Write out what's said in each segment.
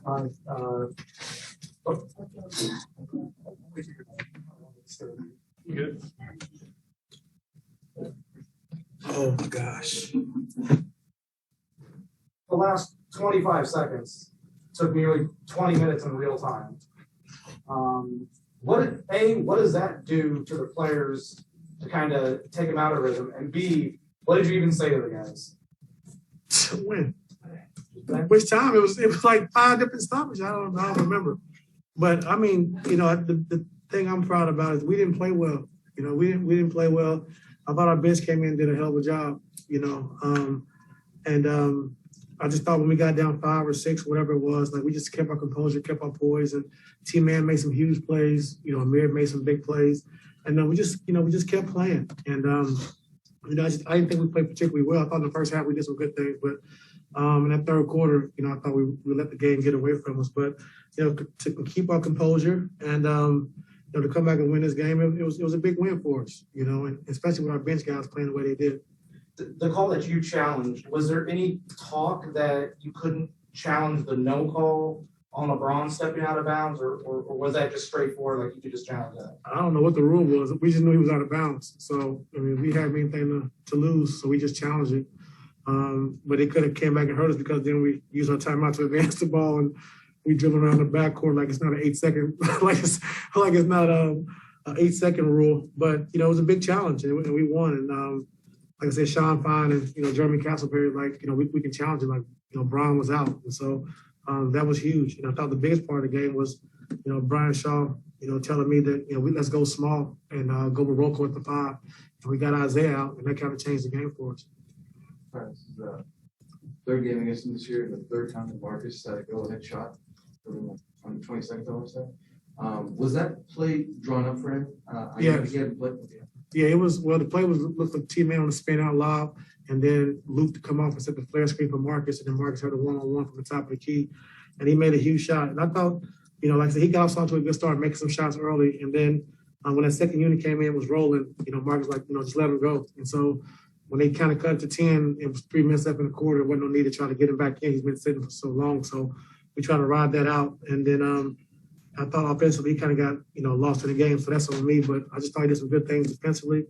Uh, You good? Oh my gosh. the last 25 seconds took nearly 20 minutes in real time. What does that do to the players to kind of take them out of rhythm? And B, what did you even say to the guys? When? Which time? It was like 5 different stoppages. I don't remember. But I mean, the thing I'm proud about is we didn't play well. We didn't play well. I thought our bench came in and did a hell of a job, I just thought when we got down 5 or 6, whatever it was, like we just kept our composure, kept our poise, and T-Man made some huge plays. Amir made some big plays, and then we just kept playing. And I didn't think we played particularly well. I thought in the first half we did some good things, but in that third quarter, I thought we let the game get away from us. But to keep our composure and to come back and win this game, it was a big win for us. And especially with our bench guys playing the way they did. The call that you challenged, was there any talk that you couldn't challenge the no call on LeBron stepping out of bounds, or was that just straightforward, like you could just challenge that? I don't know what the rule was. We just knew he was out of bounds. So, we had anything to lose, so we just challenged it. But it could have came back and hurt us because then we used our timeout to advance the ball and we dribble around the backcourt like it's not an 8-second, like it's not an 8-second rule. But, it was a big challenge and we won. And, like I said, Sean Fine and, Jeremy Castleberry, we can challenge it. Like, Brian was out. And so that was huge. And I thought the biggest part of the game was, Brian Shaw, telling me that, let's go small and go with Rocco at the 5. And we got Isaiah out, and that kind of changed the game for us. All right, this is the third game against him this year, and the third time that Marcus had a go-ahead shot on the 22nd, I want to say. Was that play drawn up for him? Yeah. He had play. Yeah, it was. Well, the play looked like T-Man on the spin out lob, and then Luke to come off and set the flare screen for Marcus, and then Marcus had a one-on-one from the top of the key, and he made a huge shot. And I thought, like I said, he got off to a good start, making some shots early, and then when that second unit came in, was rolling. Marcus just let him go. And so when they kind of cut it to 10, it was 3 minutes left in the quarter. There wasn't no need to try to get him back in. He's been sitting for so long, so we tried to ride that out, and then. I thought offensively he kind of got lost in the game, so that's on me. But I just thought he did some good things defensively,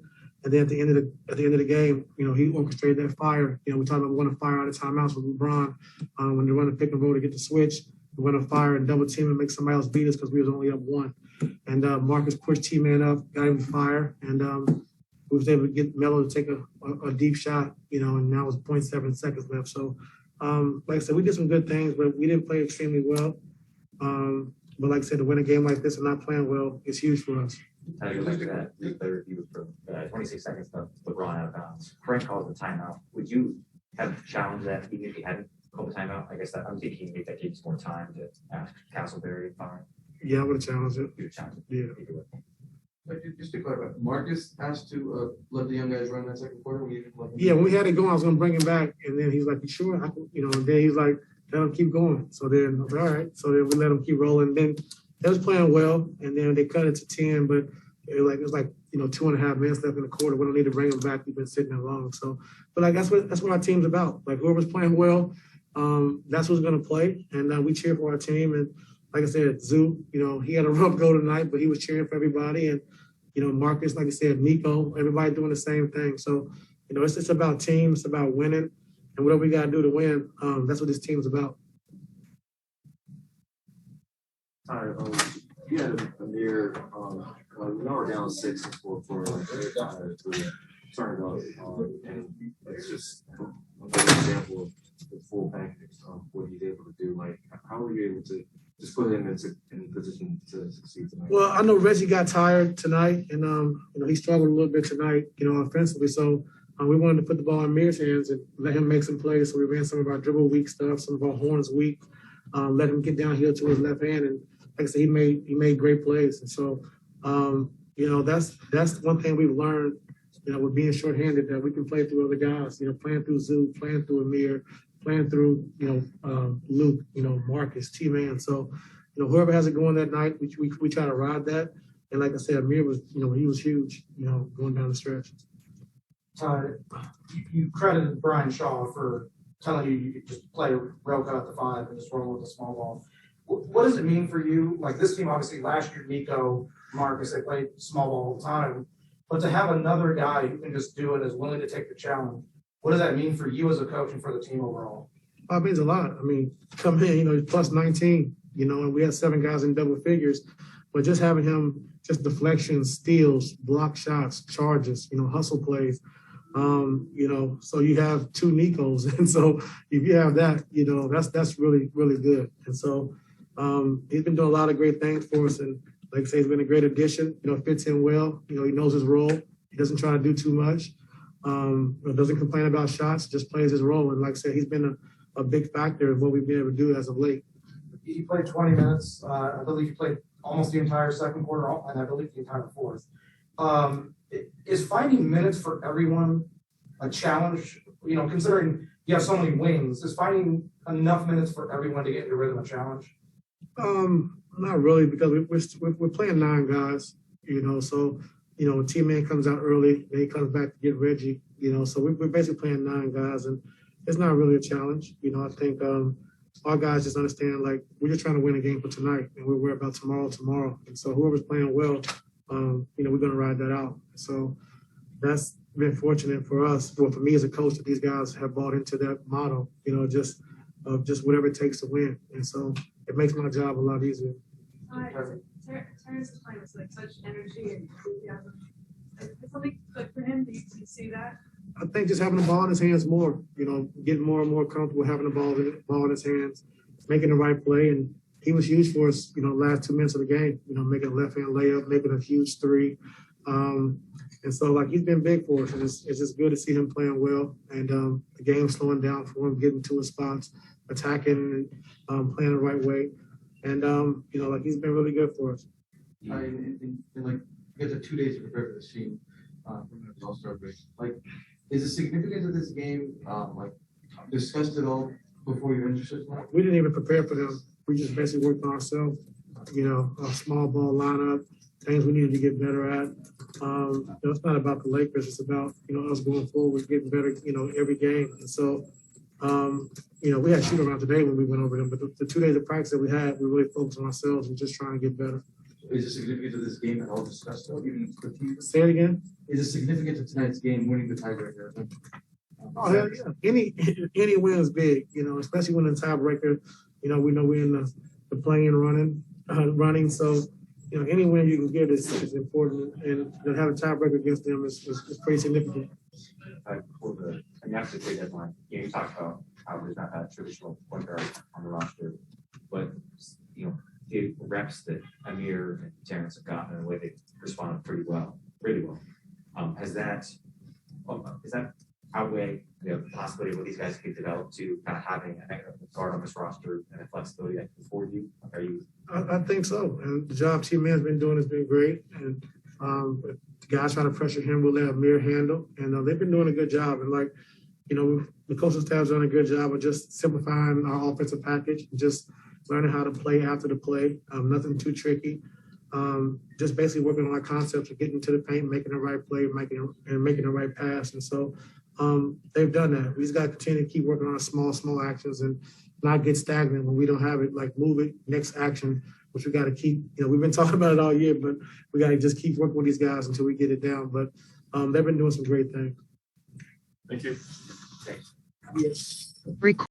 and then at the end of the game, he orchestrated that fire. We talked about wanting to fire out of timeouts with LeBron when they run a pick and roll to get the switch. We want to fire and double team and make somebody else beat us because we was only up 1. And Marcus pushed T-Man up, got him to fire, and we was able to get Melo to take a deep shot. And now it was 0.7 seconds left. So, like I said, we did some good things, but we didn't play extremely well. But like I said, to win a game like this and not playing well is huge for us. I go back to that. The third, he was for 26 seconds left, LeBron out of bounds. Frank calls the timeout. Would you have challenged that even if he hadn't called the timeout? I guess I'm thinking maybe that gives more time to ask Castleberry to fire. Yeah, I would have challenged it. You would challenge it. Yeah. But just to clarify, Marcus asked to let the young guys run that second quarter. When we had it going, I was going to bring him back, and then he's like, "You sure?" And then he's like, let him keep going. So then, all right. So then we let him keep rolling. Then they was playing well, and then they cut it to 10. But it was like 2.5 minutes left in the quarter. We don't need to bring him back. We've been sitting there long. So, but like that's what our team's about. Like whoever's playing well, that's who's going to play. And we cheer for our team. And like I said, Zoo, he had a rough go tonight, but he was cheering for everybody. And Marcus, like I said, Nico, everybody doing the same thing. So it's just about team. It's about winning. And whatever we got to do to win, that's what this team's about. You had a near, we're down 6 and 4 for turned up, and it's just another example of the full package of what he's able to do. Like, how were you able to just put him in position to succeed tonight? Well, I know Reggie got tired tonight, and he struggled a little bit tonight, offensively. So. We wanted to put the ball in Amir's hands and let him make some plays. So we ran some of our dribble weak stuff, some of our horns weak, let him get downhill to his left hand. And like I said, he made great plays. And so, that's one thing we've learned, with being shorthanded, that we can play through other guys, playing through Zoo, playing through Amir, playing through, Luke, Marcus, T-Man. So, whoever has it going that night, we try to ride that. And like I said, Amir was, he was huge, going down the stretch. You credited Brian Shaw for telling you you could just play rail cut at the 5 and just roll with the small ball. What does it mean for you? Like this team, obviously last year, Nico, Marcus, they played small ball all the time, but to have another guy who can just do it, is willing to take the challenge, what does that mean for you as a coach and for the team overall? It means a lot. I mean, come in, he's plus 19, and we had 7 guys in double figures, but just having him, just deflections, steals, block shots, charges, hustle plays, so you have 2 Nikos. And so if you have that, that's really, really good. And so he's been doing a lot of great things for us. And like I say, he's been a great addition, fits in well. He knows his role. He doesn't try to do too much. Doesn't complain about shots, just plays his role. And like I said, he's been a big factor in what we've been able to do as of late. He played 20 minutes. I believe he played almost the entire second quarter, and I believe the entire fourth. Is finding minutes for everyone a challenge? Considering you have so many wings, is finding enough minutes for everyone to get your rhythm a challenge? Not really, because we're playing 9 guys, so T-Man comes out early, then he comes back to get Reggie, so we're basically playing 9 guys, and it's not really a challenge. I think our guys just understand, like, we're just trying to win a game for tonight, and we're worried about tomorrow. And so whoever's playing well, we're going to ride that out. So that's been fortunate for us, for me as a coach, that these guys have bought into that motto, just whatever it takes to win. And so it makes my job a lot easier. Terrence is playing with such energy and enthusiasm. Is something good for him? Do you see that? I think just having the ball in his hands more, getting more and more comfortable having the ball in his hands, making the right play. And he was huge for us, last 2 minutes of the game, making a left-hand layup, making a huge 3. And so, he's been big for us. And it's just good to see him playing well. And the game slowing down for him, getting to his spots, attacking and playing the right way. And, he's been really good for us. You guys have 2 days to prepare for this team from the All-Star break. Is the significance of this game discussed at all before you enter tonight? We didn't even prepare for them. We just basically worked on ourselves, a small ball lineup, things we needed to get better at. It's not about the Lakers. It's about, us going forward, getting better, every game. And so, we had shoot around today when we went over them, but the 2 days of practice that we had, we really focused on ourselves and just trying to get better. Is the significance of this game at all discussed though? Even with you? Say it again. Is the significance of tonight's game winning the tiebreaker? Oh, hell yeah. Any win is big, especially when the tiebreaker, we know we're in the playing running. So, any win you can get is important. And to have a tiebreaker against them is pretty significant. After the trade deadline, you talked about how there's not a traditional point guard on the roster, but, the reps that Amir and Terrence have gotten and the way they responded pretty well, really well. Has that outweigh the possibility of what these guys could develop to kind of having a guard on this roster and a flexibility that can afford you? I think so. And the job T-Man's been doing has been great. And the guys trying to pressure him, we'll let Amir handle. And they've been doing a good job. And the coaching staff's done a good job of just simplifying our offensive package and just learning how to play after the play. Nothing too tricky. Just basically working on our concepts of getting to the paint, making the right play, making the right pass. And so they've done that. We just got to continue to keep working on our small actions and not get stagnant when we don't have it, move it, next action, which we got to keep. We've been talking about it all year, but we got to just keep working with these guys until we get it down. But they've been doing some great things. Thank you. Yes.